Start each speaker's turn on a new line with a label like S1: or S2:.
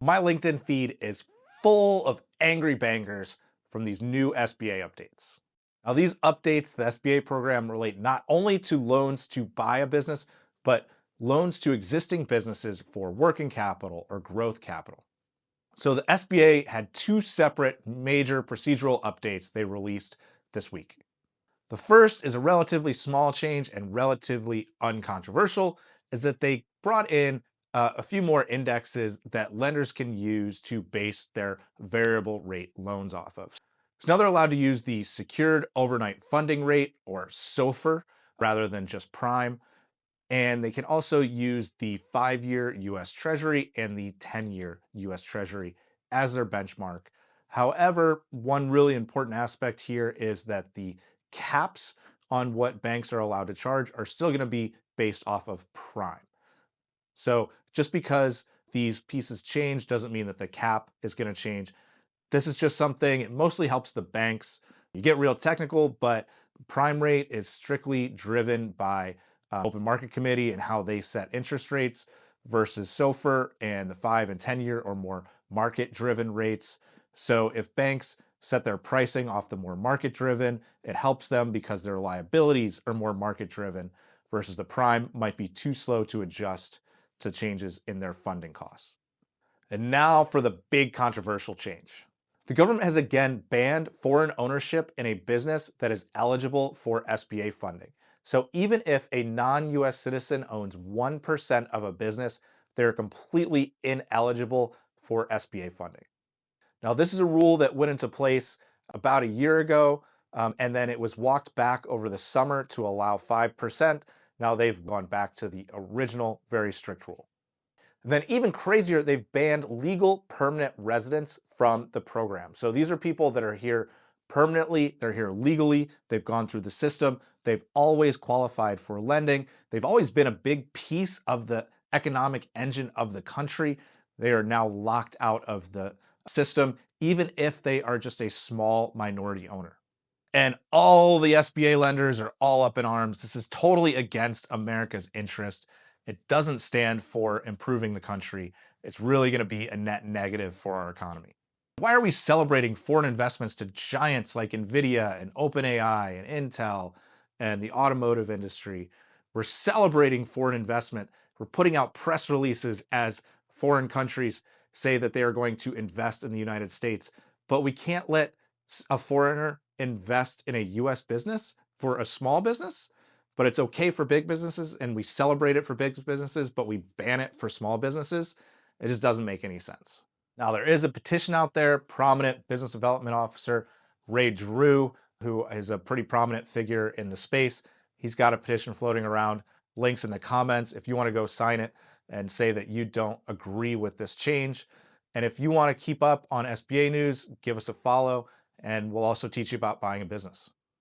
S1: My LinkedIn feed is full of angry bankers from these new SBA updates. Now, these updates, the SBA program, relate not only to loans to buy a business, but loans to existing businesses for working capital or growth capital. So the SBA had two separate major procedural updates they released this week. The first is a relatively small change and relatively uncontroversial, is that they brought in a few more indexes that lenders can use to base their variable rate loans off of. So now they're allowed to use the secured overnight funding rate, or SOFR, rather than just prime. And they can also use the 5-year US Treasury and the 10-year US Treasury as their benchmark. However, one really important aspect here is that the caps on what banks are allowed to charge are still going to be based off of prime. So just because these pieces change doesn't mean that the cap is going to change. This is just something, it mostly helps the banks. You get real technical, but prime rate is strictly driven by open market committee and how they set interest rates versus SOFR and the 5 and 10-year or more market driven rates. So if banks set their pricing off the more market driven, it helps them because their liabilities are more market driven versus the prime might be too slow to adjust to changes in their funding costs. And now for the big controversial change. The government has again banned foreign ownership in a business that is eligible for SBA funding. So even if a non-US citizen owns 1% of a business, they're completely ineligible for SBA funding. Now, this is a rule that went into place about a year ago, and then it was walked back over the summer to allow 5%. Now they've gone back to the original very strict rule. And then even crazier, they've banned legal permanent residents from the program. So these are people that are here permanently, they're here legally, they've gone through the system, they've always qualified for lending, they've always been a big piece of the economic engine of the country. They are now locked out of the system, even if they are just a small minority owner. And all the SBA lenders are all up in arms. This is totally against America's interest. It doesn't stand for improving the country. It's really going to be a net negative for our economy. Why are we celebrating foreign investments to giants like NVIDIA and OpenAI and Intel and the automotive industry? We're celebrating foreign investment. We're putting out press releases as foreign countries say that they are going to invest in the United States, but we can't let a foreigner invest in a US business for a small business, but it's okay for big businesses, and we celebrate it for big businesses, but we ban it for small businesses. It just doesn't make any sense. Now, there is a petition out there. Prominent business development officer Ray Drew, who is a pretty prominent figure in the space, he's got a petition floating around. Links in the comments if you want to go sign it and say that you don't agree with this change. And if you want to keep up on SBA news, give us a follow, and we'll also teach you about buying a business.